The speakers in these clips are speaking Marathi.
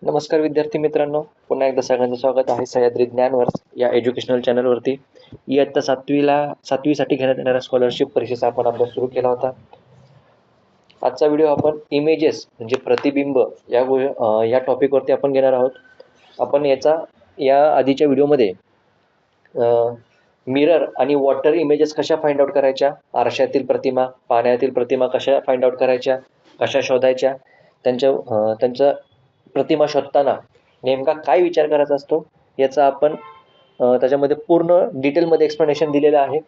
नमस्कार विद्यार्थी मित्रांनो, पुन्हा एकदा सगळ्यांचं स्वागत आहे सह्याद्री ज्ञानवर्स या एज्युकेशनल चॅनलवरती. इयत्ता सातवीसाठी घेण्यात येणाऱ्या स्कॉलरशिप परीक्षेचा आपण अभ्यास सुरू केला होता. आजचा व्हिडिओ आपण इमेजेस म्हणजे प्रतिबिंब या टॉपिकवरती आपण घेणार आहोत. आपण या आधीच्या व्हिडिओमध्ये मिरर आणि वॉटर इमेजेस कशा फाइंड आउट करायच्या, आरशातील प्रतिमा, पाण्यातील प्रतिमा कशा फाइंड आउट करायच्या, कशा शोधायच्या, त्यांच्या प्रतिमा शोधताना नेमका काय विचार करायचा असतो याचा आपण त्याच्यामध्ये पूर्ण डिटेलमध्ये एक्सप्लेनेशन दिलेलं आहे.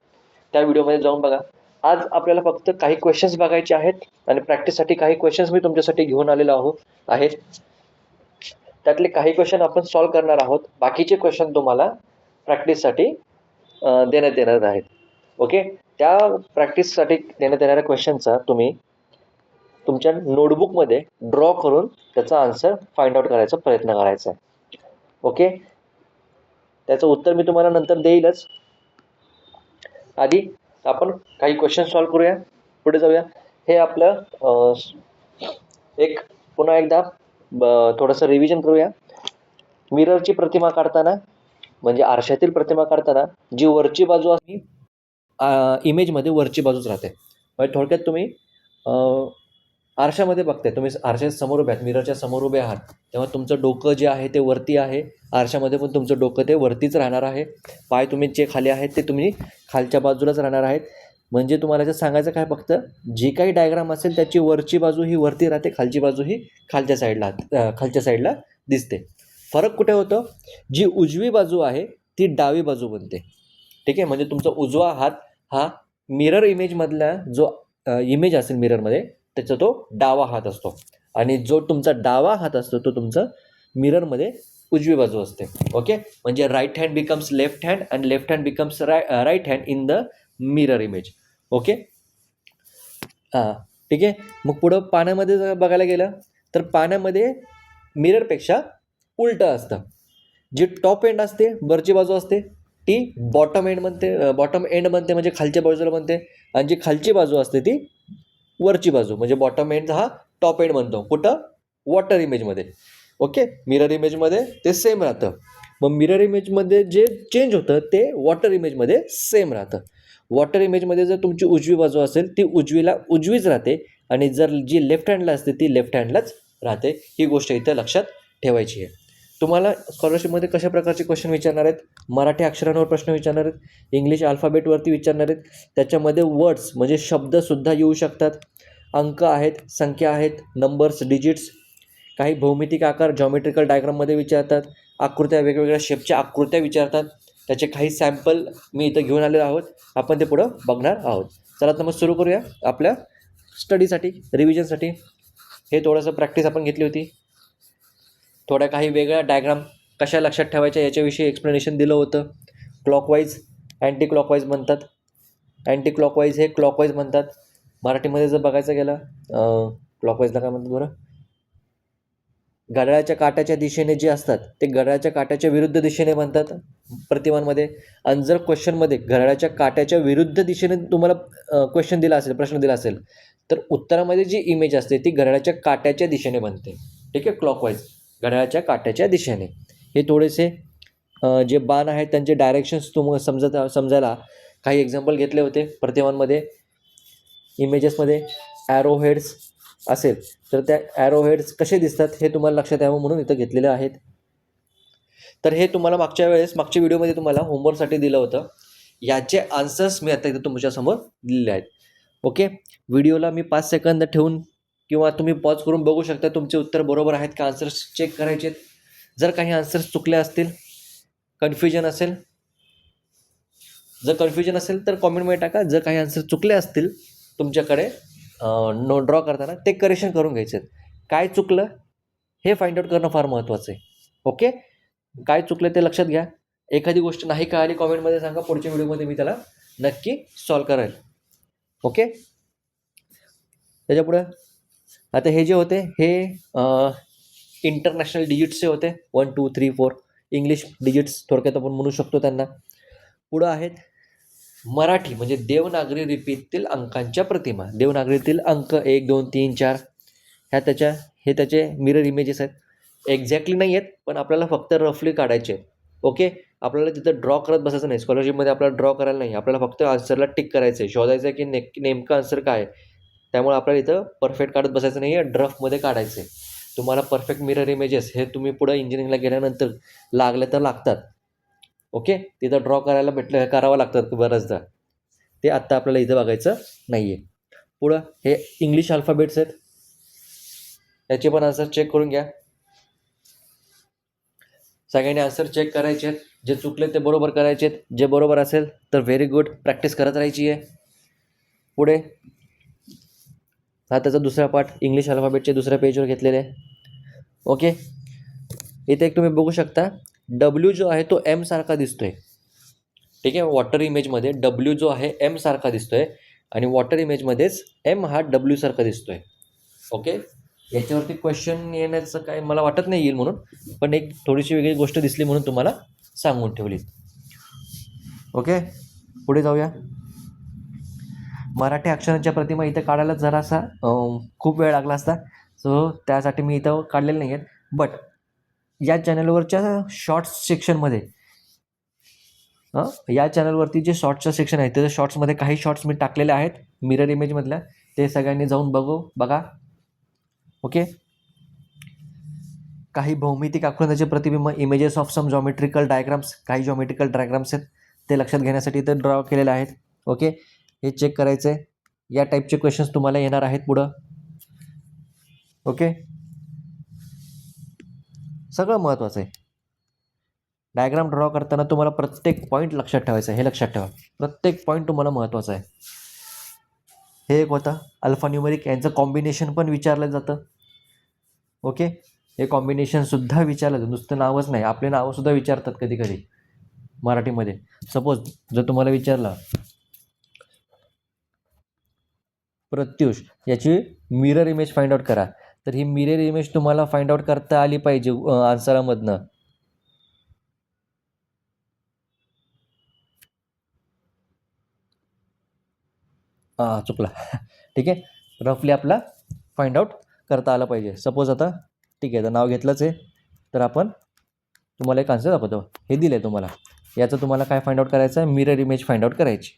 त्या व्हिडिओमध्ये जाऊन बघा. आज आपल्याला फक्त काही क्वेश्चन्स बघायचे आहेत आणि प्रॅक्टिससाठी काही क्वेश्चन्स मी तुमच्यासाठी घेऊन आलेलो आहेत. त्यातले काही क्वेश्चन आपण सॉल्व्ह करणार आहोत. बाकीचे क्वेश्चन तुम्हाला प्रॅक्टिससाठी देण्यात येणार आहेत. ओके, त्या प्रॅक्टिससाठी देण्यात येणाऱ्या क्वेश्चनचा तुम्ही तुमच्या नोटबुकमध्ये ड्रॉ करून त्याचा आन्सर फाइंड आउट करायचा प्रयत्न करायचा आहे. ओके, त्याचं उत्तर मी तुम्हाला नंतर देईलच. आधी आपण काही क्वेश्चन सॉल्व्ह करूया, पुढे जाऊया. हे आपलं पुन्हा एकदा थोडंसं रिव्हिजन करूया. मिररची प्रतिमा काढताना म्हणजे आरशातील प्रतिमा काढताना जी वरची बाजू असते इमेजमध्ये वरची बाजूच राहते. म्हणजे थोडक्यात तुम्ही आरशामध्ये बघताय, तुम्ही आरशाच्या समोर उभे आहात, मिररच्या समोर उभे आहात, तेव्हा तुमचं डोकं जे आहे ते वरती आहे. आरशामध्ये पण तुमचं डोकं ते वरतीच राहणार आहे. पाय तुम्ही जे खाली आहेत ते तुम्ही खालच्या बाजूलाच राहणार आहेत. म्हणजे तुम्हाला जे सांगायचं काय, फक्त जी काही डायग्राम असेल त्याची वरची बाजू ही वरती राहते, खालची बाजू ही खालच्या साईडला दिसते. फरक कुठे होतो, जी उजवी बाजू आहे ती डावी बाजू बनते. ठीक आहे, म्हणजे तुमचा उजवा हात हा मिरर इमेजमधला जो इमेज असेल मिररमध्ये त्याचा तो डावा हात असतो आणि जो तुमचा डावा हात असतो तो तुमचा मिररमध्ये उजवी बाजू असते. ओके, म्हणजे right hand becomes left hand and left hand becomes right hand in the mirror image. Okay, ठीक आहे. मग पुढं पाण्यामध्ये जर बघायला गेलं तर पाण्यामध्ये मिररपेक्षा उलटं असतं. जी टॉप एंड असते, वरची बाजू असते, ती बॉटम एंड बनते म्हणजे खालच्या बाजूला बनते. आणि जी खालची बाजू असते ती वरची बाजू म्हणजे बॉटम एंड हा टॉप एंड बनतो. कुठं, वॉटर इमेजमध्ये. ओके, मिरर इमेजमध्ये ते सेम राहतं. मग मिरर इमेजमध्ये जे चेंज होतं ते वॉटर इमेजमध्ये सेम राहतं. वॉटर इमेजमध्ये जर तुमची उजवी बाजू असेल ती उजवीच राहते आणि जर जी लेफ्ट हँडला असते ती लेफ्ट हँडलाच राहते. ही गोष्ट इथं लक्षात ठेवायची आहे. तुम्हाला स्कॉलरशिपमध्ये कशा प्रकारचे क्वेश्चन विचारणार आहेत, मराठी अक्षरांवर प्रश्न विचारणार आहेत, इंग्लिश अल्फाबेटवरती विचारणार आहेत. त्याच्यामध्ये वर्ड्स म्हणजे शब्दसुद्धा येऊ शकतात, अंक आहेत, संख्या आहेत, नंबर्स, डिजिट्स, काही भौमितिक आकार जॉमेट्रिकल डायग्राममध्ये विचारतात, आकृत्या, वेगवेगळ्या शेपच्या आकृत्या विचारतात. त्याचे काही सॅम्पल मी इथं घेऊन आलेलो आहोत, आपण ते पुढं बघणार आहोत. चला तर मग सुरू करूया आपल्या स्टडीसाठी, रिव्हिजनसाठी. हे थोडंसं प्रॅक्टिस आपण घेतली होती. थोड्या काही वेगळ्या डायग्राम कशा लक्षात ठेवायच्या याच्याविषयी एक्सप्लेनेशन दिलं होतं. क्लॉकवाईज, अँटी क्लॉकवाईज म्हणतात. अँटी क्लॉकवाईज हे क्लॉकवाईज म्हणतात. मराठीमध्ये जर बघायचं गेलं क्लॉकवाईजला काय म्हणतात बरं, घड्याळाच्या काट्याच्या दिशेने जे असतात ते घड्याळाच्या काट्याच्या विरुद्ध दिशेने बनतात प्रतिमांमध्ये. आणि जर क्वेश्चनमध्ये घड्याळाच्या काट्याच्या विरुद्ध दिशेने तुम्हाला प्रश्न दिला असेल तर उत्तरामध्ये जी इमेज असते ती घड्याळाच्या काट्याच्या दिशेने बनते. ठीक आहे, क्लॉकवाईज घड्याळाच्या काट्याच्या दिशेने. हे थोडेसे जे बाण आहेत त्यांचे डायरेक्शन्स तुम्हाला समजायला काही एक्झाम्पल घेतले होते. प्रतिमांमध्ये इमेजेसमध्ये ॲरो हेड्स असेल तर त्या ॲरो हेड्स कसे दिसतात हे तुम्हाला लक्षात यावं म्हणून इथं घेतलेले आहेत. तर हे तुम्हाला मागच्या व्हिडिओमध्ये तुम्हाला होमवर्कसाठी दिलं होतं. याचे आन्सर्स मी आता इथं तुमच्यासमोर दिलेले आहेत. ओके, व्हिडिओला मी 5 सेकंद ठेवून किंवा तुम्ही पॉज करून बघू शकता तुमचे उत्तर बरोबर आहेत का, आन्सर्स चेक करायचे आहेत. जर काही आन्सर्स चुकले असतील, कन्फ्युजन असेल तर कॉमेंटमध्ये टाका. जर काही आन्सर चुकले असतील तुमच्याकडे ड्रॉ करताना ते करेक्शन करून घ्यायचे आहेत. काय चुकलं हे फाइंड आउट करणं फार महत्त्वाचं आहे. ओके, काय चुकलं ते लक्षात घ्या. एखादी गोष्ट नाही कळाली कॉमेंटमध्ये सांगा, पुढच्या व्हिडिओमध्ये मी त्याला नक्की सॉल्व करेल. ओके, त्याच्यापुढे आता हे जे होते हे इंटरनॅशनल डिजिट्सचे होते. 1 2 3 4 इंग्लिश डिजिट्स थोडक्यात आपण म्हणू शकतो त्यांना. पुढं आहेत मराठी म्हणजे देवनागरी लिपीतील अंकांच्या प्रतिमा. देवनागरीतील अंक 1 2 3 4 हे त्याचे मिरर इमेजेस आहेत. एक्झॅक्टली नाही आहेत, पण आपल्याला फक्त रफली काढायचे आहेत. ओके. आपल्याला तिथं ड्रॉ करत बसायचं नाही. स्कॉलरशिपमध्ये आपल्याला ड्रॉ करायला नाही. आपल्याला फक्त आन्सरला टिक करायचं आहे. शोधायचं आहे की नेमकं आन्सर काय आहे. त्यामुळे आपल्याला इथं परफेक्ट काढत बसायचं नाही आहे, ड्रफमध्ये काढायचं आहे. तुम्हाला परफेक्ट मिरर इमेजेस हे तुम्ही पुढं इंजिनिअरिंगला गेल्यानंतर लागले तर लागतात. ओके. तिथं ड्रॉ करायला करावं लागतात बऱ्याचदा. ते आत्ता आपल्याला इथं बघायचं नाही आहे. पुढं हे इंग्लिश अल्फाबेट्स आहेत. त्याचे पण आन्सर चेक करून घ्या. सगळ्यांनी आन्सर चेक करायचे आहेत. जे चुकले ते बरोबर करायचे आहेत. जे बरोबर असेल तर व्हेरी गुड, प्रॅक्टिस करत राहायची आहे. पुढे हा त्याचा दुसरा पार्ट इंग्लिश अल्फाबेटचे दुसऱ्या पेजवर घेतलेले आहे. ओके. इथे एक तुम्ही बघू शकता, डब्ल्यू जो आहे तो एम सारखा दिसतोय. ठीक आहे. वॉटर इमेजमध्ये डब्ल्यू जो आहे एम सारखा दिसतोय आणि वॉटर इमेजमध्येच एम हा डब्ल्यू सारखा दिसतोय. ओके. याच्यावरती क्वेश्चन येण्याचं काय मला वाटत नाही येईल म्हणून, पण एक थोडीशी वेगळी गोष्ट दिसली म्हणून तुम्हाला सांगून ठेवली. ओके. पुढे जाऊया. मराठी अक्षरांच्या प्रतिमा इथे काढायला जरासा खूप वेळ लागला असता, सो त्यासाठी मी इथं काढलेलं नाही आहेत. बट या चॅनलवरच्या शॉर्ट्स सेक्शनमध्ये या चॅनलवरती जे शॉर्ट्सचं सेक्शन आहे त्याच्या शॉर्ट्समध्ये काही शॉर्ट्स मी टाकलेले आहेत मिरर इमेजमधल्या, ते सगळ्यांनी जाऊन बघा. ओके. काही भौमितिक आकृत्यांचे प्रतिबिंब, images of some geometrical diagrams, काही जॉमेट्रिकल डायग्राम्स आहेत ते लक्षात घेण्यासाठी इथं ड्रॉ केलेले आहेत. ओके. हे चेक करायचं आहे. या टाईपचे क्वेश्चन्स तुम्हाला येणार आहेत पुढं. ओके. सगळं महत्त्वाचं आहे. डायग्राम ड्रॉ करताना तुम्हाला प्रत्येक पॉईंट लक्षात ठेवायचं आहे. हे लक्षात ठेवा, प्रत्येक पॉईंट तुम्हाला महत्त्वाचा आहे. हे एक होता अल्फा न्यूमेरिक, यांचं कॉम्बिनेशन पण विचारलं जातं. ओके. हे कॉम्बिनेशनसुद्धा विचारलं जातं, नुसतं नावच नाही, आपले नावंसुद्धा विचारतात कधी कधी मराठीमध्ये. सपोज जर तुम्हाला विचारलं प्रत्युष याची मिरर इमेज फाइंड आउट करा, तर ही मिरर इमेज तुम्हाला फाइंड आउट करता आली पाहिजे आन्सरामधनं. चुकला. ठीक आहे. रफली आपला फाइंड आउट करता आलं पाहिजे. सपोज आता ठीक आहे, तर नाव घेतलंच आहे, तर आपण तुम्हाला एक आन्सर दाखवतो. हे दिलं आहे तुम्हाला, याचं तुम्हाला काय फाइंड आउट करायचं आहे, मिरर इमेज फाइंड आउट करायची.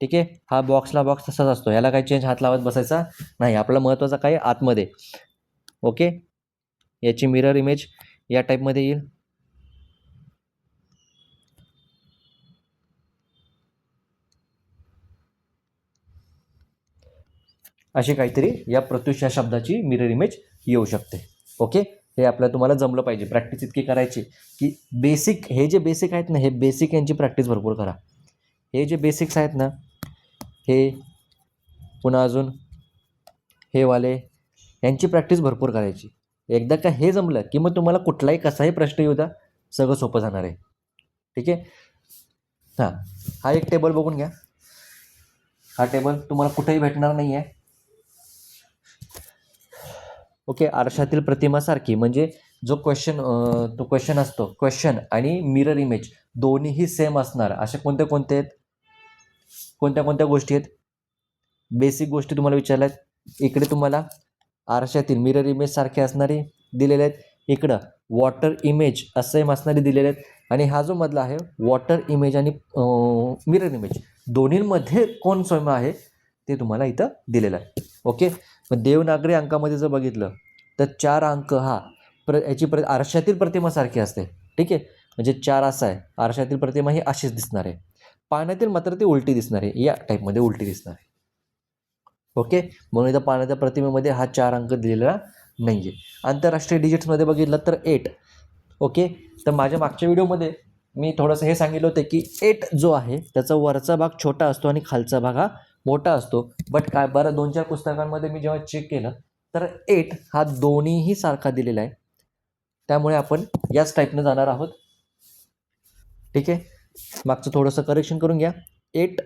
ठीक आहे. हा बॉक्सला बॉक्स तसाच असतो, याला काही चेंज हात लावत बसायचा नाही. आपला महत्त्वाचा काय आतमध्ये. ओके. याची मिरर इमेज या टाईपमध्ये येईल. अशी काहीतरी या प्रत्युष या शब्दाची मिरर इमेज येऊ शकते. ओके. हे आपल्याला तुम्हाला जमलं पाहिजे. प्रॅक्टिस इतकी करायची की बेसिक, हे जे बेसिक आहेत ना, हे बेसिक यांची प्रॅक्टिस भरपूर करा. हे जे बेसिक्स आहेत ना, हे पुन्हा अजून हे वाले, यांची प्रॅक्टिस भरपूर करायची. एकदा का हे जमलं की मग तुम्हाला कुठलाही कसाही प्रश्न येऊ द्या, सगळं सोपं जाणार आहे. ठीक आहे. हां, हा एक टेबल बघून घ्या. हा टेबल तुम्हाला कुठेही भेटणार नाही आहे. ओके. आरशातील प्रतिमासारखी, म्हणजे जो क्वेश्चन असतो, क्वेश्चन आणि मिरर इमेज दोन्हीही सेम असणार. अशा कोणत्या कोणत्या आहेत, कोणत्या कोणत्या गोष्टी आहेत, बेसिक गोष्टी तुम्हाला विचारल्या आहेत. इकडे तुम्हाला आरशातील मिरर इमेज सारखे असणारे दिलेले आहेत. इकडं वॉटर इमेज सेम असणारे दिलेले आहेत. आणि हा जो मधला आहे वॉटर इमेज आणि मिरर इमेज, दोन्हींमध्ये कोण सेम आहे ते तुम्हाला इथं दिलेलं आहे. ओके. मग देवनागरी अंकामध्ये जर बघितलं तर 4 अंक हा याची आरशातील प्रतिमासारखी असते. ठीक आहे. म्हणजे 4 असा आहे, आरशातील प्रतिमा ही अशीच दिसणार आहे. पाण्यातील मात्र ती उलटी दिसणार आहे, या टाईपमध्ये उलटी दिसणार आहे. ओके. म्हणून इथं पाण्याच्या प्रतिमेमध्ये हा 4 अंक दिलेला नाही आहे. आंतरराष्ट्रीय डिजिट्समध्ये बघितलं तर 8. ओके. तर माझ्या मागच्या व्हिडिओमध्ये मी थोडंसं हे सांगितलं होतं की 8 जो आहे त्याचा वरचा भाग छोटा असतो आणि खालचा भाग हा मोठा असतो. बट काय बरं, 2-4 पुस्तकांमध्ये मी जेव्हा चेक केलं तर 8 हा दोन्हीही सारखा दिलेला आहे. त्यामुळे आपण याच टाईपनं जाणार आहोत. ठीक आहे. मागचं थोडंसं करेक्शन करून घ्या. 8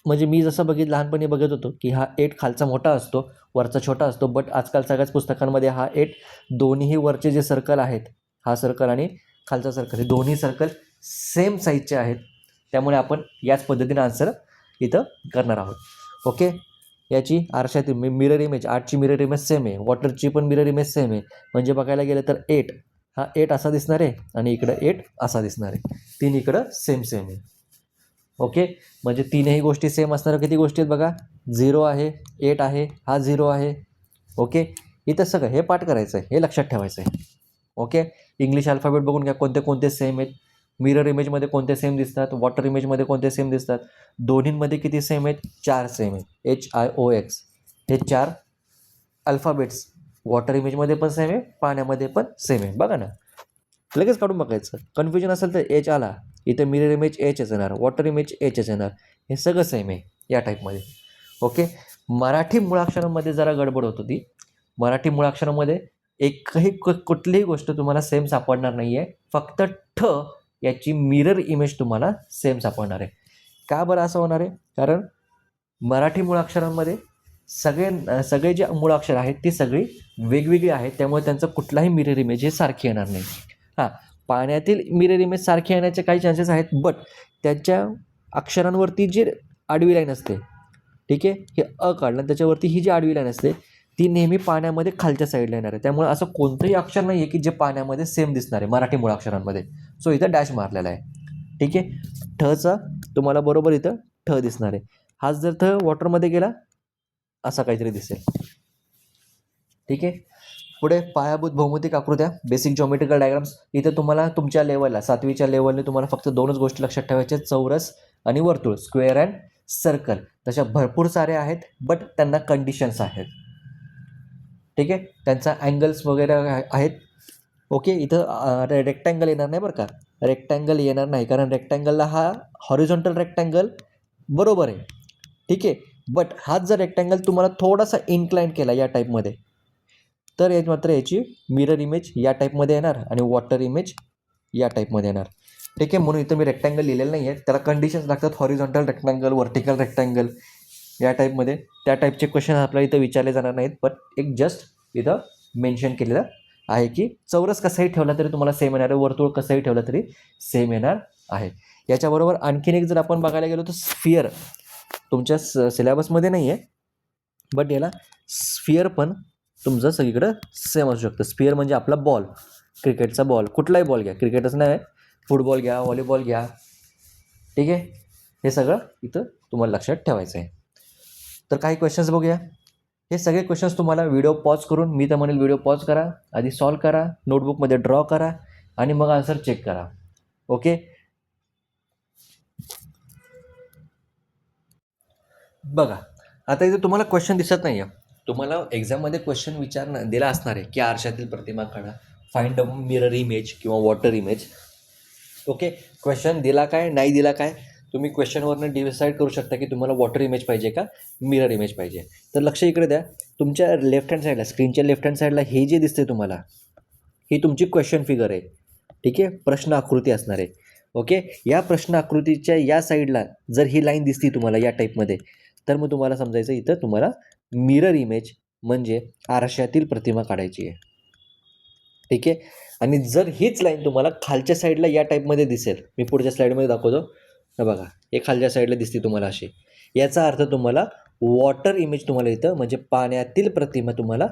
म्हणजे मी जसं लहानपणी बघत होतो की हा 8 खालचा मोठा असतो, वरचा छोटा असतो. बट आजकाल सगळ्याच पुस्तकांमध्ये हा 8 दोन्हीही वरचे जे सर्कल आहेत, हा सर्कल आणि खालचा सर्कल, हे दोन्ही सर्कल सेम साईजचे आहेत. त्यामुळे आपण याच पद्धतीने आन्सर इथं करणार आहोत. ओके. याची आरशातील मिरर इमेज, आर्टची मिरर इमेज सेम आहे, वॉटरची पण मिरर इमेज सेम आहे. म्हणजे बघायला गेलं तर 8 हा 8 असा दिसणार आहे आणि इकडं 8 असा दिसणार आहे. तीन इकडं सेम सेम आहे. ओके, म्हणजे तीनही गोष्टी सेम असणाऱ्या किती गोष्टी आहेत बघा, 0 आहे, 8 आहे, हा 0 आहे. ओके, इथं सगळं हे पाठ करायचं आहे, हे लक्षात ठेवायचं आहे. ओके, इंग्लिश अल्फाबेट बघून घ्या कोणते कोणते सेम आहेत, मिरर इमेजमध्ये कोणते सेम दिसतात, वॉटर इमेजमध्ये कोणते सेम दिसतात. दोन्हींमध्ये किती सेम आहेत, 4 सेम आहेत. HIOX हे 4 अल्फाबेट्स वॉटर इमेजमध्ये पण सेम आहे, पाण्यामध्ये पण सेम आहे. बघा ना, लगेच काढून बघायचं. कन्फ्युजन असेल तर H आला, इथे मिरर इमेज Hच येणार, वॉटर इमेज Hच येणार. हे सगळं सेम आहे या टाईपमध्ये. ओके, मराठी मुळाक्षरांमध्ये जरा गडबड होत होती. मराठी मुळाक्षरामध्ये एकही कुठलीही गोष्ट तुम्हाला सेम सापडणार नाही आहे. फक्त ठ याची मिरर इमेज तुम्हाला सेम सापडणार आहे. का बरं असं होणार आहे? कारण मराठी मुळाक्षरांमध्ये सगळे जे मुळाक्षर आहेत ती सगळी वेगवेगळी आहेत, त्यामुळे त्यांचं कुठलाही मिरर इमेज हे सारखी येणार नाही. हां, पाण्यातील मिरर इमेज सारखे येण्याचे काही चान्सेस आहेत, बट त्याच्या अक्षरांवरती जी आडवी लाईन असते, ठीक आहे, हे अ काढलं त्याच्यावरती ही जी आडवी लाईन असते ती नेहमी पाण्यामध्ये खालच्या साईडला येणार आहे. त्यामुळे असं कोणतंही अक्षर नाही आहे की जे पाण्यामध्ये सेम दिसणार आहे मराठी मुळाक्षरांमध्ये. सो इथं डॅश मारलेला आहे. ठीक आहे, ठचा तुम्हाला बरोबर इथं ठ दिसणार आहे. हाच जर ठ वॉटरमध्ये गेला असा काहीतरी दिसेल. ठीक आहे, पुढे पायाभूत भौमितिक आकृत्या, बेसिक जॉमेट्रिकल डायग्राम्स. इथं तुम्हाला तुमच्या लेवलला 7वीच्या लेवलने तुम्हाला फक्त 2च गोष्टी लक्षात ठेवायच्या, चौरस आणि वर्तुळ, स्क्वेअर अँड सर्कल. तशा भरपूर साऱ्या आहेत, बट त्यांना कंडिशन्स आहेत. ठीक आहे, त्यांचा अँगल्स वगैरे आहेत. ओके, इथं रेक्टँगल येणार नाही बरं का, रेक्टँगल येणार नाही, कारण रेक्टँगलला हा हॉरिझॉन्टल रेक्टँगल बरोबर आहे. ठीक आहे, बट हाच जर रेक्टँगल तुम्हाला थोडासा इन्क्लाइन केला या टाईपमध्ये तर मात्र याची मिरर इमेज या टाईपमध्ये येणार आणि वॉटर इमेज या टाईपमध्ये येणार. ठीक आहे, म्हणून इथं मी रेक्टँगल लिहिलेलं नाही आहे, त्याला कंडिशन्स लागतात, हॉरिझॉन्टल रेक्टँगल, व्हर्टिकल रेक्टँगल या टाईपमध्ये. त्या टाईपचे क्वेश्चन आपल्याला इथं विचारले जाणार नाहीत, पण एक जस्ट इथं मेन्शन केलेलं आहे की चौरस कसाही ठेवला तरी तुम्हाला सेम येणार आहे, वर्तुळ कसंही ठेवलं तरी सेम येणार आहे. याच्याबरोबर आणखीन एक जर आपण बघायला गेलो तर स्फिअर तुमच्या सिलेबसमध्ये नाही आहे, बट याला स्फिअर पण तुमचं सगळीकडं सेम असू शकतं. स्फिअर म्हणजे आपला बॉल, क्रिकेटचा बॉल, कुठलाही बॉल घ्या, क्रिकेटच नाही, फुटबॉल घ्या, व्हॉलीबॉल घ्या. ठीक आहे, हे सगळं इथं तुम्हाला लक्षात ठेवायचं आहे. तर काही क्वेश्चन्स बघूया. हे सगळे क्वेश्चन्स तुम्हाला व्हिडिओ पॉज करून, मी तर म्हणेल व्हिडिओ पॉज करा, आधी सॉल्व करा, नोटबुकमध्ये ड्रॉ करा आणि मग आन्सर चेक करा. ओके, बघा आता इथे तुम्हाला क्वेश्चन दिसत नाही आहे. तुम्हाला एक्झाममध्ये क्वेश्चन दिला असणार आहे की आरशातील प्रतिमा काढा, फाइंड अ मिरर इमेज किंवा वॉटर इमेज. ओके, क्वेश्चन दिला काय नाही दिला काय तुम्ही क्वेश्चनवरनं डिसाईड करू शकता की तुम्हाला वॉटर इमेज पाहिजे का मिरर इमेज पाहिजे. तर लक्ष इकडे द्या, तुमच्या लेफ्ट हँड साईडला, स्क्रीनच्या लेफ्ट हँड साईडला हे जे दिसते तुम्हाला, ही तुमची क्वेश्चन फिगर आहे. ठीक आहे, प्रश्न आकृती असणार आहे. ओके, या प्रश्न आकृतीच्या या साईडला जर ही लाईन दिसती तुम्हाला या टाईपमध्ये, तर मग तुम्हाला समजायचं इथं तुम्हाला मिरर इमेज म्हणजे आरशातील प्रतिमा काढायची आहे. ठीक आहे, आणि जर हीच लाईन तुम्हाला खालच्या साईडला या टाईपमध्ये दिसेल, मी पुढच्या स्लाईडमध्ये दाखवतो, हे बघा, हे खालच्या साईडला दिसते तुम्हाला अशी, याचा अर्थ तुम्हाला वॉटर इमेज तुम्हाला इथं म्हणजे पाण्यातील प्रतिमा तुम्हाला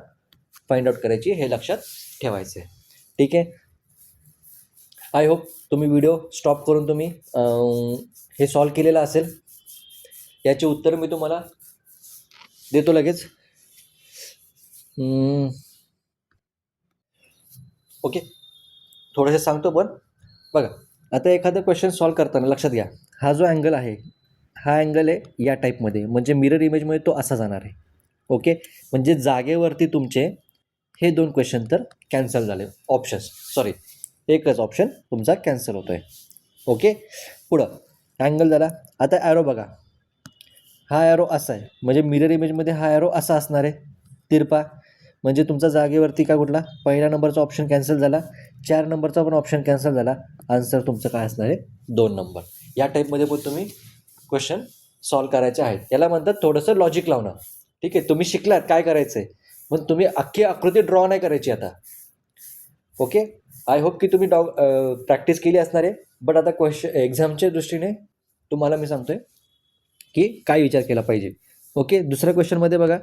फाइंड आउट करायची, हे लक्षात ठेवायचं आहे. ठीक आहे, आय होप तुम्ही व्हिडिओ स्टॉप करून तुम्ही हे सॉल्व केलेलं असेल. याचे उत्तर मी तुम्हाला देतो लगेच. ओके, थोडंसं सांगतो, पण बघा आता एखादा क्वेश्चन सॉल्व करताना लक्षात घ्या, हा जो अँगल आहे हा अँगल आहे या टाईपमध्ये, म्हणजे मिरर इमेजमध्ये तो असा जाणार आहे. ओके, म्हणजे जागेवरती तुमचे हे 2 क्वेश्चन तर कॅन्सल झाले, ऑप्शन्स, सॉरी, एकच ऑप्शन तुमचा कॅन्सल होतो आहे. ओके, पुढं अँगल झाला. आता ॲरो बघा, हा ॲरो असा आहे, म्हणजे मिरर इमेजमध्ये हा ॲरो असा असणार आहे तिरपा, म्हणजे तुमचा जागेवरती का कुठला पहिला नंबरचा ऑप्शन कॅन्सल झाला, 4 नंबरचा पण ऑप्शन कॅन्सल झाला. आन्सर तुमचं काय असणार आहे 2 नंबर. या टाईपमध्ये पण तुम्ही क्वेश्चन सॉल्व करायचे आहेत. याला म्हणतात थोडंसं लॉजिक लावणं. ठीक आहे, तुम्ही शिकलात काय करायचं आहे, पण तुम्ही अख्खी आकृती ड्रॉ नाही करायची आता. ओके, आय होप की तुम्ही प्रॅक्टिस केली असणार आहे, बट आता एक्झामच्या दृष्टीने तुम्हाला मी सांगतोय की काय विचार केला पाहिजे. ओके. दुसऱ्या क्वेश्चनमध्ये बघा,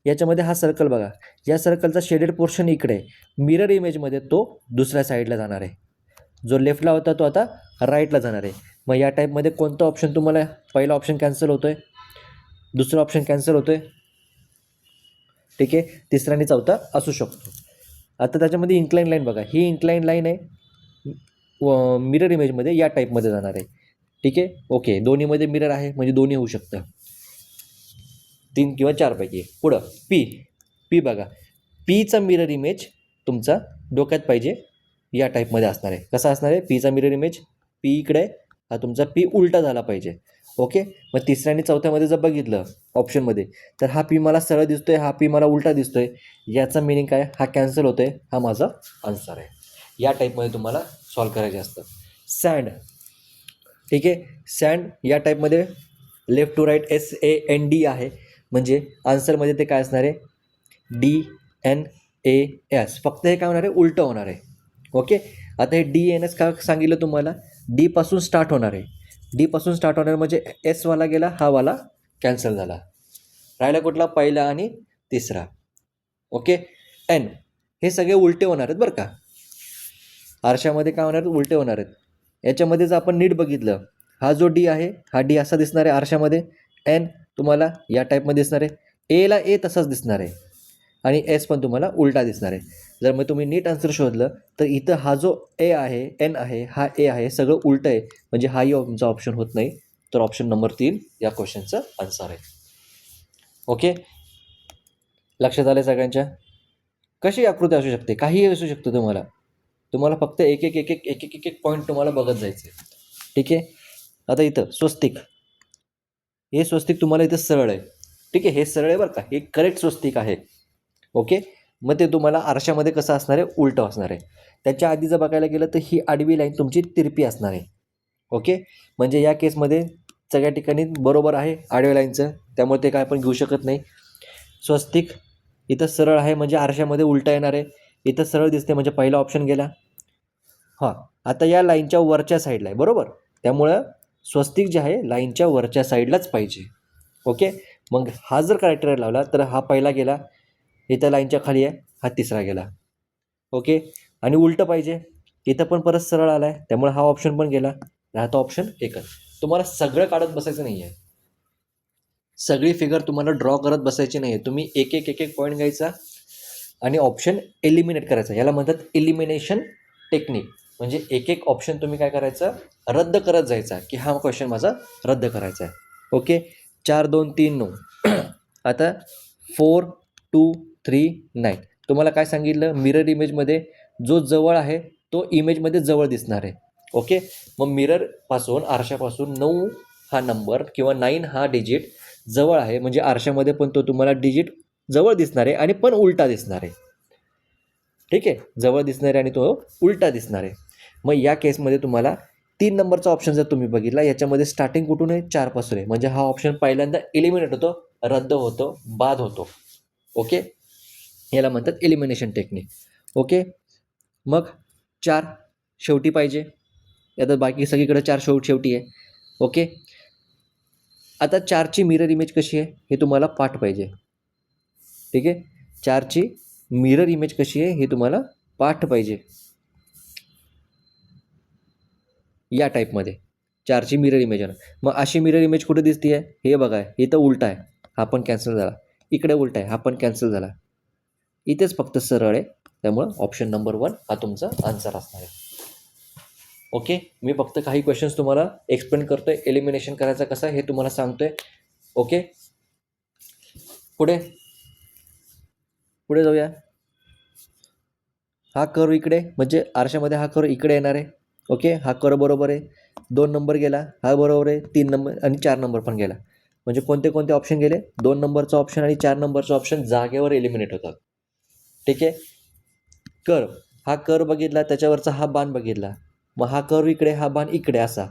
याच्यामध्ये हा सर्कल बघा, या सर्कलचा शेडेड पोर्शन इकडे आहे. मिरर इमेजमध्ये तो दुसऱ्या साईडला जाणार आहे. जो लेफ्टला होता तो आता राईटला जाणार आहे. मग या टाईपमध्ये कोणतं ऑप्शन तुम्हाला, पहिला ऑप्शन कॅन्सल होतोय, दुसरा ऑप्शन कॅन्सल होतोय, ठीक आहे, तिसरा आणि चौथा असू शकतो. आता त्याच्यामध्ये इन्क्लाइन लाईन बघा, ही इन्क्लाइन लाईन आहे मिरर इमेजमध्ये या टाईपमध्ये जाणार आहे. ठीक आहे, ओके. दोन्हीमध्ये मिरर आहे म्हणजे दोन्ही होऊ शकतं, 3 किंवा 4 पैकी. पुढं पी बघा, पीचा मिरर इमेज तुमचा डोक्यात पाहिजे या टाईपमध्ये असणार आहे. कसा असणार आहे पीचा मिरर इमेज, पी इकडे, हा तुमचा पी उलटा झाला पाहिजे. ओके. मग तिसऱ्या आणि चौथ्यामध्ये जर बघितलं ऑप्शनमध्ये, तर हा पी मला सरळ दिसतोय, हा पी मला उलटा दिसतोय. याचा मिनिंग काय, हा कॅन्सल होतोय, हा माझा आन्सर आहे. या टाईपमध्ये तुम्हाला सॉल्व करायचे असतं. सँड, ठीक आहे, सँड या टाईपमध्ये लेफ्ट टू राईट SAND आहे, म्हणजे आन्सरमध्ये ते काय असणार आहे DNAS. फक्त हे काय होणार आहे, उलटं होणार आहे. ओके. आता हे DNS का सांगितलं तुम्हाला, डीपासून स्टार्ट होणार आहे, डीपासून स्टार्ट होणार म्हणजे एसवाला गेला, हा वाला कॅन्सल झाला, राहिला कुठला, पहिला आणि तिसरा. ओके. N, हे सगळे उलटे होणार आहेत बरं का, आरशामध्ये काय होणार आहेत, उलटे होणार आहेत. याच्यामध्ये जर आपण नीट बघितलं, हा जो डी आहे, हा डी असा दिसणार आहे आरशामध्ये, एन तुम्हाला या टाईपमध्ये दिसणार आहे, एला ए तसाच दिसणार आहे, आणि एस पण तुम्हाला उलटा दिसणार आहे. जर मग तुम्ही नीट आन्सर शोधलं तर इथं हा जो ए आहे, एन आहे, हा ए आहे, सगळं उलटं आहे, म्हणजे हाही तुमचा ऑप्शन होत नाही. तर ऑप्शन नंबर 3 या क्वेश्चनचं आन्सर आहे. ओके, लक्षात आलं सगळ्यांच्या. कशी आकृती असू शकते, काहीही असू शकतं, तुम्हाला फक्त एक एक एक एक एक एक एक एक पॉईंट तुम्हाला बघत जायचं आहे. ठीक आहे. आता इथं स्वस्तिक, हे स्वस्तिक तुम्हाला इथं सरळ आहे. ठीक आहे, हे सरळ आहे बरं का, हे करेक्ट स्वस्तिक आहे. ओके. मग ते तुम्हाला आरशामध्ये कसं असणार आहे, उलटं असणार आहे. त्याच्या आधी जर बघायला गेलं तर ही आडवी लाईन तुमची तिरपी असणार आहे. ओके. म्हणजे या केसमध्ये सगळ्या ठिकाणी बरोबर आहे आडव्या लाईनचं, त्यामुळे ते काय आपण घेऊ शकत नाही. स्वस्तिक इथं सरळ आहे म्हणजे आरशामध्ये उलटा येणार आहे, इथं सरळ दिसते म्हणजे पहिला ऑप्शन गेला. हां, आता या लाईनच्या वरच्या साईडला आहे बरोबर, त्यामुळं स्वस्तिक जे आहे लाईनच्या वरच्या साईडलाच पाहिजे. ओके. मग हा जर क्रायटेरिया लावला तर हा पहिला गेला, इथं लाईनच्या खाली आहे, हा तिसरा गेला. ओके. आणि उलटं पाहिजे, इथं पण परत सरळ आला आहे, त्यामुळे हा ऑप्शन पण गेला, राहतो ऑप्शन एकच. तुम्हाला सगळं काढत बसायचं नाही आहे, सगळी फिगर तुम्हाला ड्रॉ करत बसायची नाही आहे. तुम्ही एक एक एक एक पॉईंट घ्यायचा आणि ऑप्शन एलिमिनेट करायचा, याला म्हणतात एलिमिनेशन टेक्निक. म्हणजे एक एक ऑप्शन तुम्ही काय करायचं, रद्द करत जायचा, की हा क्वेश्चन माझा रद्द करायचा आहे. ओके. 4 2 3 9 आता 4 2 3 9 तुम्हाला काय सांगितलं, मिरर इमेजमध्ये जो जवळ आहे तो इमेजमध्ये जवळ दिसणार आहे. ओके. मग मिररपासून, आरशापासून 9 हा नंबर किंवा 9 हा डिजिट जवळ आहे, म्हणजे आरशामध्ये पण तो तुम्हाला डिजिट जवळ दिसणार आहे आणि पण उलटा दिसणार आहे. ठीक आहे, जवळ दिसणार आहे आणि तो उलटा दिसणार आहे. मग या केसमध्ये तुम्हाला 3 नंबरचा ऑप्शन जर तुम्ही बघितला, याच्यामध्ये स्टार्टिंग कुठून आहे, 4 पासून आहे, म्हणजे हा ऑप्शन पहिल्यांदा एलिमिनेट होतो, रद्द होतो, बाद होतो. ओके. याला म्हणतात एलिमिनेशन टेक्निक. ओके. मग 4 शेवटी पाहिजे, आता बाकी सगळीकडे 4 शेवटी आहे. ओके. आता 4ची मिरर इमेज कशी आहे हे तुम्हाला पाठ पाहिजे. ठीक आहे, 4ची मिरर इमेज कशी आहे हे तुम्हाला पाठ पाहिजे. या टाईपमध्ये 4ची मिरर इमेज आहे. मग अशी मिरर इमेज कुठे दिसते आहे, हे बघा, इथं उलटा आहे, हा पण कॅन्सल झाला, इकडे उलटा आहे, हा पण कॅन्सल झाला, इथेच फक्त सरळ आहे, त्यामुळं ऑप्शन नंबर 1 हा तुमचा आन्सर असणार आहे. ओके. मी फक्त काही क्वेश्चन्स तुम्हाला एक्सप्लेन करतो आहे, एलिमिनेशन करायचं कसं हे तुम्हाला सांगतो आहे. ओके. पुढे जाऊया. हा कर्व इकडे, म्हणजे आरशामध्ये हा कर्व इकडे येणार आहे. ओके. हा कर्व बरोबर आहे, 2 नंबर गेला, हा बरोबर आहे, 3 नंबर आणि 4 नंबर पण गेला. म्हणजे कोणते ऑप्शन गेले, 2 नंबरचा ऑप्शन आणि 4 नंबरचा ऑप्शन जागेवर एलिमिनेट होतात. ठीक आहे. कर्व, हा कर्व बघितला, त्याच्यावरचा हा बाण बघितला, मग हा कर्व इकडे, हा बाण इकडे असा.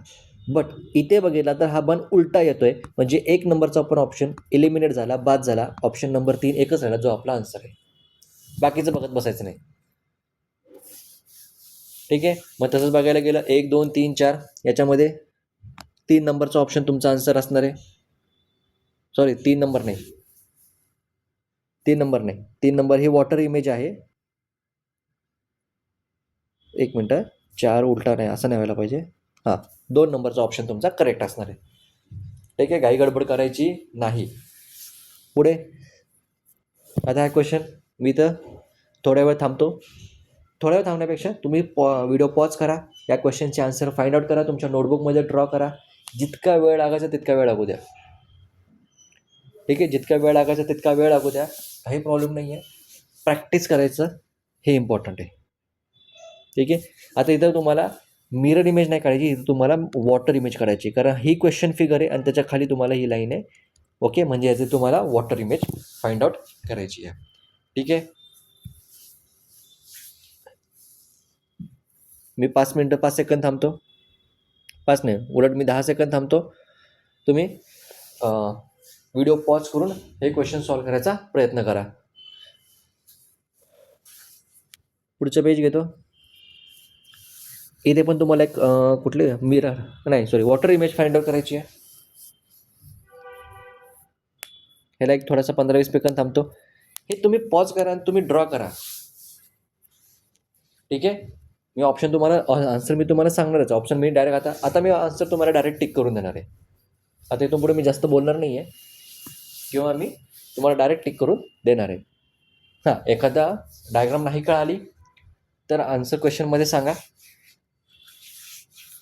बट इथे बघितला तर हा बाण उलटा येतोय, म्हणजे 1 नंबरचा पण ऑप्शन एलिमिनेट झाला, बाद झाला. ऑप्शन नंबर 3 एकच राहिला, जो आपला आन्सर आहे. बाकीचं बघत बसायचं नाही. ठीक आहे. मग तसंच बघायला गेलं 1 2 3 4 याच्यामध्ये 3 नंबरचा ऑप्शन तुमचा आन्सर असणार आहे. सॉरी 3 नंबर नाही, 3 नंबर नाही, 3 नंबर ही वॉटर इमेज आहे. एक मिनटं, 4 उलटा नाही, असं नाही व्हायला पाहिजे. हां, 2 नंबरचा ऑप्शन तुमचा करेक्ट असणार आहे. ठीक आहे, घाई गडबड करायची नाही. पुढे आता हा क्वेश्चन मी तर थोड्या वेळ थांबतो. थोड्या वेळ थांबण्यापेक्षा तुम्ही व्हिडिओ पॉज करा, या क्वेश्चनचे आन्सर फाइंड आउट करा, तुमच्या नोटबुकमध्ये ड्रॉ करा. जितका वेळ लागायचा तितका वेळ लागू द्या. ठीक आहे, जितका वेळ लागायचा तितका वेळ लागू द्या, काही प्रॉब्लेम नाही आहे. प्रॅक्टिस करायचं हे इम्पॉर्टंट आहे. ठीक आहे, आता इथं तुम्हाला मिरर इमेज नाही काढायची, इथं तुम्हाला वॉटर इमेज काढायची, कारण ही क्वेश्चन फिगर आहे आणि त्याच्या खाली तुम्हाला ही लाईन आहे. ओके, म्हणजे याचे तुम्हाला वॉटर इमेज फाइंड आउट करायची आहे. ठीक आहे, मी 5 मिनटं 5 सेकंद थांबतो. 5 नाही, उलट मी 10 सेकंद थांबतो. तुम्ही व्हिडिओ पॉज करून हे क्वेश्चन सॉल्व्ह करायचा प्रयत्न करा. पुढचं पेज घेतो. इथे पण तुम्हाला एक कुठले मिरर नाही, sorry, water image find out करायची आहे. ह्याला एक थोडासा 15-20 सेकंद थांबतो. हे तुम्ही पॉज करा आणि तुम्ही ड्रॉ करा. ठीक आहे, मी ऑप्शन तुम्हाला आन्सर मी तुम्हाला सांगणारच. ऑप्शन मी डायरेक्ट आता मी आन्सर तुम्हाला डायरेक्ट टिक करून देणार आहे. आता इथून पुढे मी जास्त बोलणार नाही आहे किंवा मी तुम्हाला डायरेक्ट टिक करून देणार आहे. हां, एखादा डायग्राम नाही कळाली तर आन्सर क्वेश्चनमध्ये सांगा.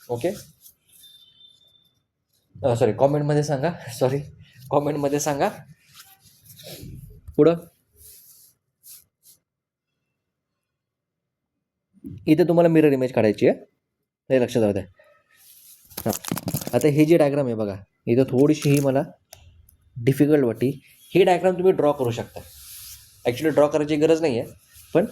ओके, सॉरी, कॉमेंटमध्ये सांगा. कॉमेंटमध्ये सांगा. पुढं इथे तुम्हाला मिरर इमेज काढायची आहे, हे लक्षात राहू द्या. हां, आता हे जे डायग्राम आहे बघा, इथं थोडीशी ही मला डिफिकल्ट वाटली. ही डायग्राम तुम्ही ड्रॉ करू शकता. ॲक्च्युली ड्रॉ करायची गरज नाही आहे, पण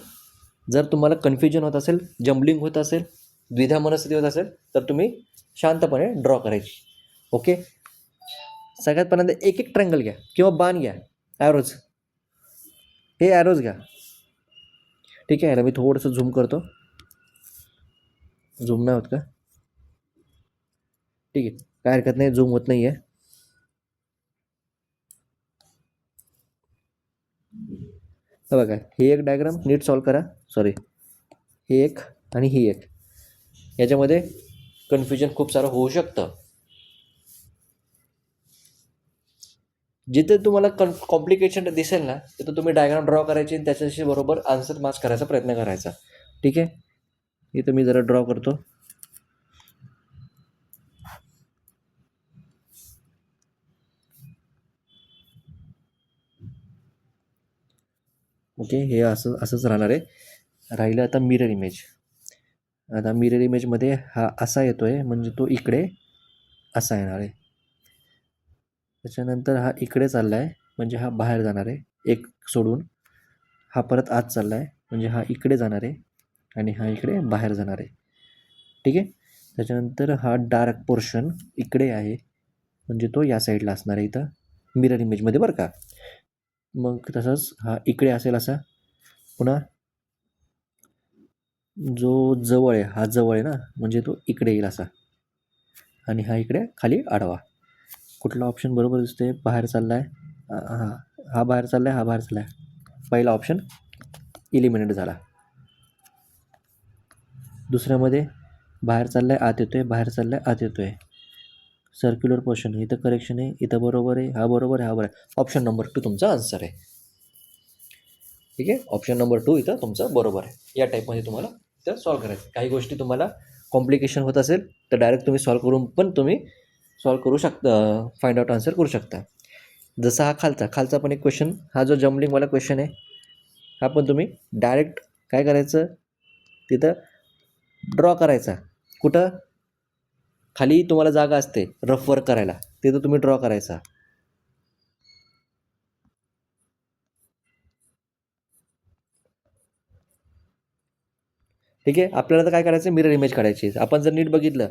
जर तुम्हाला कन्फ्युजन होत असेल, जम्बलिंग होत असेल, द्विधा मनस्थिती होत असेल, तर तुम्ही शांतपणे ड्रॉ करायची. ओके, सगळ्यात पहिल्यांदा एक एक ट्रँगल घ्या किंवा बाण घ्या, ॲरोज, हे ॲरोज घ्या. ठीक आहे, याला मी थोडंसं झूम करतो. झूम नाही होत का? ठीक आहे, काय हरकत नाही, झूम होत नाही आहे. बघा, ही एक डायग्राम नीट सॉल्व करा. सॉरी, ही एक आणि ही एक, याच्यामध्ये कन्फ्युजन खूप सारं होऊ शकतं. जिथे तुम्हाला कॉम्प्लिकेशन दिसेल ना, तिथं तुम्ही डायग्राम ड्रॉ करायची आणि त्याच्याशी बरोबर आन्सर मॅच करायचा प्रयत्न करायचा. ठीक आहे, इथं मी जरा ड्रॉ करतो. ओके, हे असंच राहणार आहे. राहिलं आता मिरर इमेज. आता मिरर इमेजमध्ये हा असा येतो आहे, म्हणजे तो इकडे असा येणार आहे. त्याच्यानंतर हा इकडे चालला आहे, म्हणजे हा बाहेर जाणार आहे. एक सोडून हा परत आत चालला आहे, म्हणजे हा इकडे जाणार आहे आणि हा इकडे बाहेर जाणार आहे. ठीक आहे, त्याच्यानंतर हा डार्क पोर्शन इकडे आहे, म्हणजे तो या साईडला असणार आहे इथं मिरर इमेजमध्ये, बरं का. मग तसंच हा इकडे असेल असा. पुन्हा जो जवळ आहे, हा जवळ आहे ना, म्हणजे तो इकडे येईल असा, आणि हा इकडे खाली आडवा. कुठला ऑप्शन बरोबर दिसतोय? बाहेर चालला आहे. हां, हा बाहेर चालला आहे, हा बाहेर चालला आहे. पहिला ऑप्शन इलिमिनेट झाला. दुसऱ्यामध्ये बाहेर चालला आहे, आत येतो आहे, बाहेर चालला आहे, आत येतो आहे. सर्क्युलर पोर्शन, इथं करेक्शन आहे, इथं बरोबर आहे, हा बरोबर आहे, हा बरोबर आहे. ऑप्शन नंबर 2 तुमचा आन्सर आहे. ठीक आहे, ऑप्शन नंबर 2 इथं तुमचं बरोबर आहे. या टाईपमध्ये तुम्हाला इथं सॉल्व्ह करायचं. काही गोष्टी तुम्हाला कॉम्प्लिकेशन होत असेल तर डायरेक्ट तुम्ही सॉल्व्ह करून पण तुम्ही सॉल्व्ह करू शकता, फाइंड आउट आन्सर करू शकता. जसा हा खालचा पण एक क्वेश्चन, हा जो जम्बलिंगवाला क्वेश्चन आहे, हा पण तुम्ही डायरेक्ट काय करायचं, तिथं ड्रॉ करायचा. कुठं खाली तुम्हाला जागा असते रफ वर्क करायला, तिथं तुम्ही ड्रॉ करायचा. ठीक आहे, आपल्याला तर काय करायचं, मिरर इमेज काढायची. आपण जर नीट बघितलं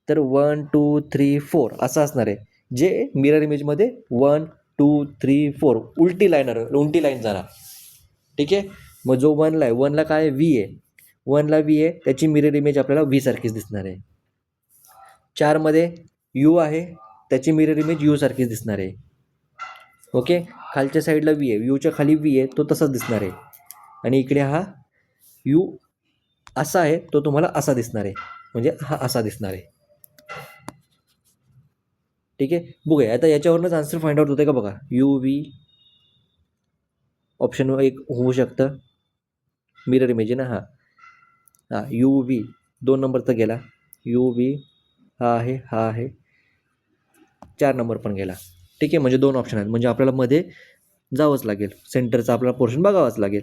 तर 1 2 3 4 असं असणार आहे. जे मिरर इमेजमध्ये 1 2 3 4 उलटी लाईन जाणार. ठीक आहे, मग जो 1ला आहे, 1ला काय व्ही आहे, 1ला व्ही आहे, त्याची मिरर इमेज आपल्याला व्ही सारखीच दिसणार आहे. 4मध्ये यू आहे, त्याची मिरर इमेज यू सारखीच दिसणार आहे. ओके. खालच्या साईडला व्ही आहे, यूच्या खाली व्ही आहे, तो तसाच दिसणार आहे. आणि इकडे हा यू असा आहे, तो तुम्हाला असा दिसणार आहे, म्हणजे हा असा दिसणार आहे. ठीक आहे. बघूया आता याच्यावरूनच आन्सर फाइंड आउट होते का बघा. यू व्ही ऑप्शन एक होऊ शकतं, मिरर इमेज आहे ना. हां यू व्ही 2 नंबरचा गेला, यू व्ही हा आहे 4 नंबर पण गेला. ठीक आहे, म्हणजे 2 ऑप्शन आहेत, म्हणजे आपल्याला मध्ये जावंच लागेल, सेंटरचा आपला पोर्शन बघावाच लागेल.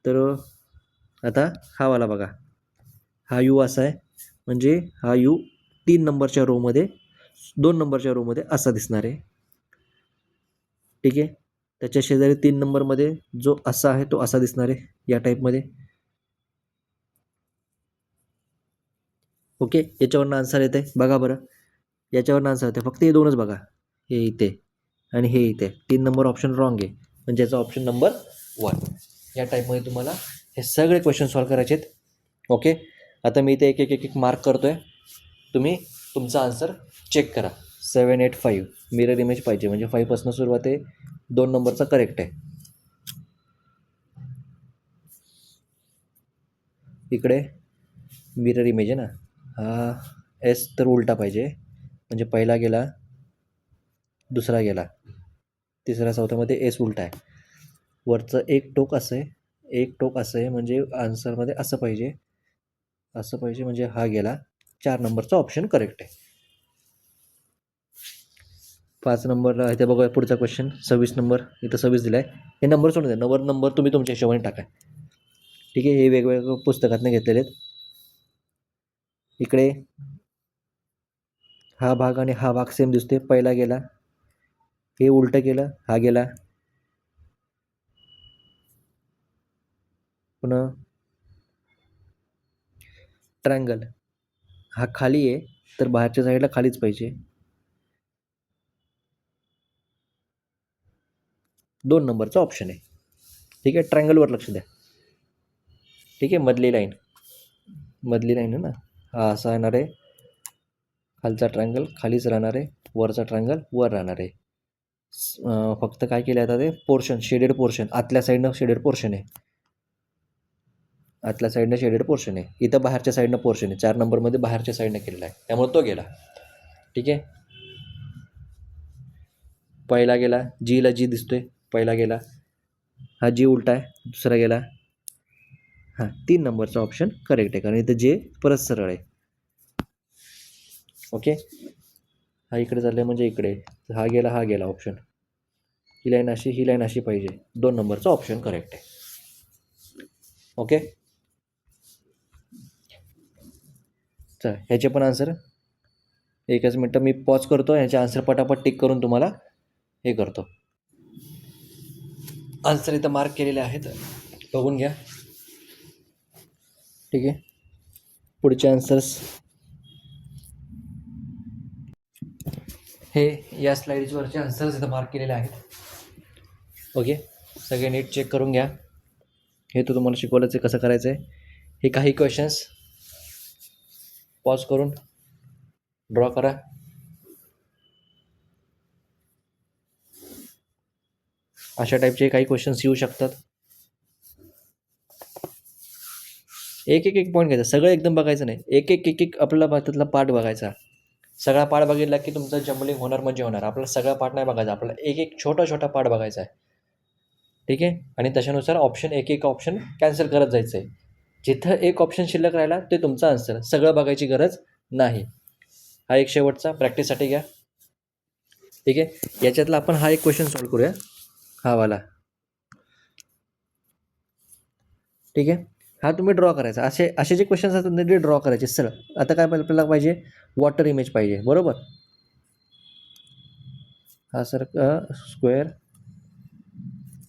तर आता हा वाला बघा, हा यू असा आहे, म्हणजे हा यू 3 नंबरच्या रोमध्ये 2 नंबरच्या रोमध्ये असा दिसणार आहे. ठीक आहे. त्याच्या शेजारी 3 नंबरमध्ये जो असा आहे तो असा दिसणार आहे या टाईपमध्ये. ओके. याच्यावरनं आन्सर येते बघा बरं, याच्यावरनं आन्सर येते, फक्त हे दोनच बघा, हे इथे आणि हे इथे. 3 नंबर ऑप्शन रॉंग आहे, म्हणजे याचा ऑप्शन नंबर 1. या टाईपमध्ये तुम्हाला हे सगळे क्वेश्चन सॉल्व करायचे आहेत. ओके. आता मी इथे एक मार्क करतो आहे, तुम्ही तुमचा आन्सर चेक करा. 785 मिरर इमेज पाहिजे, म्हणजे 5पासून सुरुवात आहे, 2 नंबरचा करेक्ट आहे. इकडे मिरर इमेज आहे ना, हा एस तर उलटा पाहिजे, म्हणजे पहिला गेला, दुसरा गेला, तिसरा चौथ्यामध्ये एस उलटा आहे. वरचं एक टोक असं आहे, एक टोक असं आहे, म्हणजे आन्सरमध्ये असं पाहिजे, असं पाहिजे, म्हणजे हा गेला. 4 नंबरचा ऑप्शन करेक्ट आहे. 5 नंबरला इथे बघा पुढचा क्वेश्चन, 26 नंबर, इथं 26 दिला आहे. हे नंबर सोडून द्या, नंबर तुम्ही तुमच्या हिशोबाने टाका. ठीक आहे. हे वेगवेगळ्या पुस्तकातून घेतलेले आहेत. इकडे हा भाग आणि हा भाग सेम दिसतोय, पहिला गेला, हे उलटं केलं, हा गेला. पुन्हा ट्रायंगल, हा खाली आहे, तर बाहेरच्या साईडला खालीच पाहिजे. 2 नंबरचा ऑप्शन आहे. ठीक आहे. ट्रायंगलवर लक्ष द्या. ठीक आहे. मधली लाईन आहे ना, हा असा येणार आहे, खालचा ट्रायंगल खालीच राहणार आहे, वरचा ट्रायंगल वर राहणार आहे. फक्त काय केलं आता ते पोर्शन, शेडेड पोर्शन, आतल्या साईडनं शेडेड पोर्शन आहे, आतल्या साईडनं शेडेड पोर्शन आहे, इथं बाहेरच्या साईडनं पोर्शन आहे. 4 नंबरमध्ये बाहेरच्या साईडनं केलेला आहे, त्यामुळे तो गेला. ठीक आहे. पहिला गेला, जीला जी दिसतोय, पहिला गेला, हा जी उलटा आहे, दुसरा गेला. हां 3 नंबरचा ऑप्शन करेक्ट आहे, कारण इथं जे परत सरळ आहे. ओके. हा इकडे चाललं आहे, म्हणजे इकडे हा गेला ऑप्शन, ही लाईन अशी पाहिजे. 2 नंबरचा ऑप्शन करेक्ट आहे. ओके. चल ह्याचे पण आन्सर, एकच मिनटं मी पॉज करतो, ह्याचे आन्सर पटापट टिक करून तुम्हाला हे करतो. आन्सर इथं मार्क केलेले आहेत, बघून घ्या. ठीक आहे. पुढचे आन्सर्स हे या स्लाईड्सवरचे आन्सर्स इथं मार्क केलेले आहेत. ओके. सगळे नीट चेक करून घ्या. हे तो तुम्हाला शिकवलंच आहे कसं करायचं आहे. हे काही क्वेश्चन्स पॉज करून ड्रॉ करा. अशा टाईपचे काही क्वेश्चन्स येऊ शकतात. एक पॉईंट घ्यायचा, सगळं एकदम बघायचं नाही, एक आपल्याला त्यातला पार्ट बघायचा. सगळा पार्ट बघितला की तुमचं जम्बलिंग होणार म्हणजे होणार. आपल्याला सगळा पार्ट नाही बघायचा, आपल्याला एक छोटा पार्ट बघायचा आहे. ठीक आहे. आणि त्याच्यानुसार एक ऑप्शन कॅन्सल करत जायचं आहे. जिथं एक ऑप्शन शिल्लक राहिला ते तुमचा आन्सर, सगळं बघायची गरज नाही. हा एक शेवटचा प्रॅक्टिससाठी घ्या. ठीक आहे. याच्यातला आपण हा एक क्वेश्चन सॉल्व करूया, हा वाला. ठीक आहे. हा तुम्ही ड्रॉ करायचा, असे जे क्वेश्चन्स असतात ते ड्रॉ करायचे सरळ. आता काय आपल्याला पाहिजे, वॉटर इमेज पाहिजे, बरोबर. हा स्क्वेअर,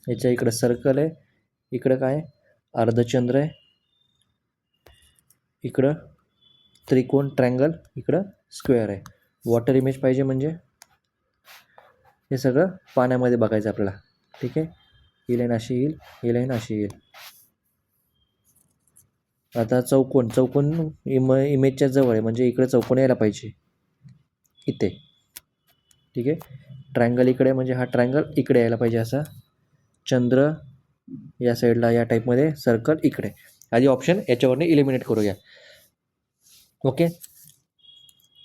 याच्या इकडं सर्कल आहे, इकडं काय अर्धचंद्र आहे, इकडं त्रिकोण ट्रायंगल, इकडं स्क्वेअर आहे. वॉटर इमेज पाहिजे, म्हणजे हे सगळं पाण्यामध्ये बघायचं आपल्याला. ठीक आहे. ही लाईन अशी येईल, ही लाईन अशी येईल. आता चौकोन इमेजच्या जवळ आहे, म्हणजे इकडे चौकोन यायला पाहिजे इथे. ठीक आहे. ट्रायंगल इकडे म्हणजे हा ट्रायंगल इकडे यायला पाहिजे असा. चंद्र या साईडला या टाईपमध्ये, सर्कल इकडे. आधी ऑप्शन याच्यावरती इलिमिनेट करूया. ओके.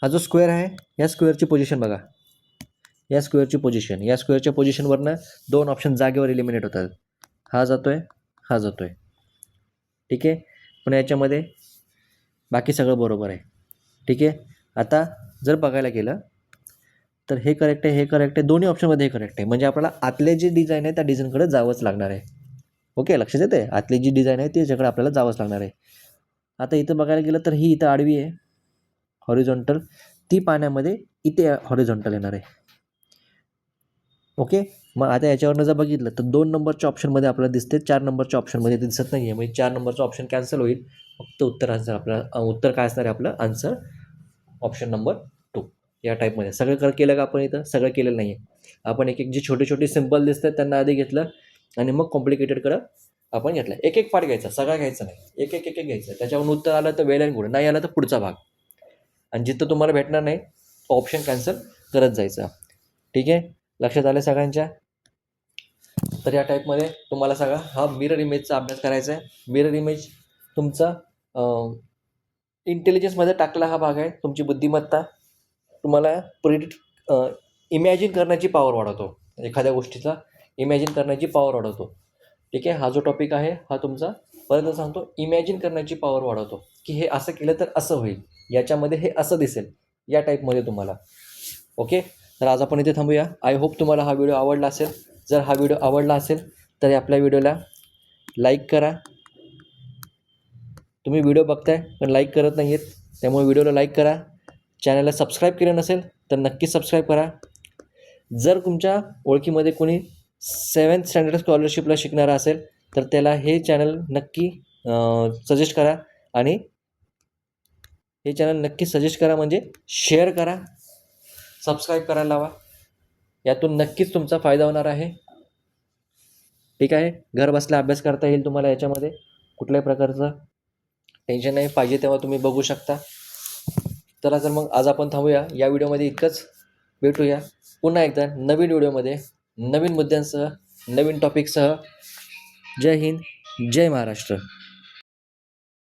हा जो स्क्वेअर आहे या स्क्वेअरची पोझिशन बघा. या स्क्वेअरच्या पोझिशनवरनं 2 ऑप्शन जागेवर इलिमिनेट होतात. हा जातोय, हा जातोय. ठीक आहे. पण याच्यामध्ये बाकी सगळं बरोबर आहे. ठीक आहे. आता जर बघायला गेलं तर हे करेक्ट आहे, हे करेक्ट आहे. दोन्ही ऑप्शनमध्ये हे करेक्ट आहे. म्हणजे आपल्याला आतले जे डिझाईन आहे त्या डिझाईनकडे जावंच लागणार आहे. ओके, लक्षात येते. आतली जी डिझाईन आहे त्याच्याकडे आपल्याला जावंच लागणार आहे. आता इथं बघायला गेलं तर ही इथं आडवी आहे, हॉरिझॉन्टल. ती पाण्यामध्ये इथे हॉरिझॉन्टल येणार आहे. ओके. मग आता याच्यावरनं जर बघितलं तर 2 नंबरच्या ऑप्शनमध्ये आपल्याला दिसते, 4 नंबरच्या ऑप्शनमध्ये दिसत नाही आहे. म्हणजे 4 नंबरचा ऑप्शन कॅन्सल होईल. फक्त उत्तर आन्सर आपल्याला उत्तर काय असणार आहे आपलं आन्सर ऑप्शन नंबर 2 या टाईपमध्ये. सगळं केलं का आपण इथं? सगळं केलेलं नाही आहे. आपण एक जे छोटे छोटे सिम्पल दिसतात त्यांना आधी घेतलं आणि मग कॉम्प्लिकेटेड करत आपण घेतलं. एक पार्ट घ्यायचा, सगळा घ्यायचा नाही. एक घ्यायचं. त्याच्यावरून उत्तर आलं तर वेल अँड गुड, नाही आलं तर पुढचा भाग. आणि जिथं तुम्हाला भेटणार नाही ऑप्शन कॅन्सल करत जायचं. ठीक आहे. लक्षात आलं सगळ्यांच्या? तर या टाईपमध्ये तुम्हाला सगळा हा मिरर इमेजचा अभ्यास करायचा आहे. मिरर इमेज तुमचा इंटेलिजन्समध्ये टाकला हा भाग आहे. तुमची बुद्धिमत्ता तुम्हाला इमॅजिन करण्याची पॉवर वाढवतो. एखाद्या गोष्टीचा इमॅजिन करण्याची पॉवर वाढवतो. ठीक आहे. हा जो टॉपिक आहे हा तुमचा परत सांगतो इमॅजिन करण्याची पॉवर वाढवतो, की हे असं केलं तर असं होईल, याच्यामध्ये हे असं दिसेल, या टाईपमध्ये तुम्हाला. ओके. तर आज आपण इथे थांबूया. आय होप तुम्हाला हा व्हिडिओ आवडला असेल. जर हा व्हिडिओ आवडला असेल तर आपल्या व्हिडिओला लाईक करा. तुम्ही व्हिडिओ बघताय पण लाईक करत नाही आहेत, त्यामुळे व्हिडिओला लाईक करा. चॅनलला सबस्क्राईब केलं नसेल तर नक्की सबस्क्राईब करा. जर तुमच्या ओळखीमध्ये कोणी 7th स्टँडर्ड स्कॉलरशिपला शिकणारा असेल तर त्याला हे चॅनल नक्की सजेस्ट करा. आणि हे चॅनल नक्की सजेस्ट करा म्हणजे शेअर करा, सबस्क्राईब करायला लावा. यातून नक्कीच तुमचा फायदा होणार आहे. ठीक आहे. घर बसल्या अभ्यास करता येईल तुम्हाला. याच्यामध्ये कुठल्याही प्रकारचं टेन्शन नाही. पाहिजे तेव्हा तुम्ही बघू शकता. चला तर मग आज आपण थांबूया. या व्हिडिओमध्ये इतकंच. भेटूया पुन्हा एकदा नवीन व्हिडिओमध्ये, नवीन मुद्द्यांसह, नवीन टॉपिकसह. जय हिंद, जय महाराष्ट्र.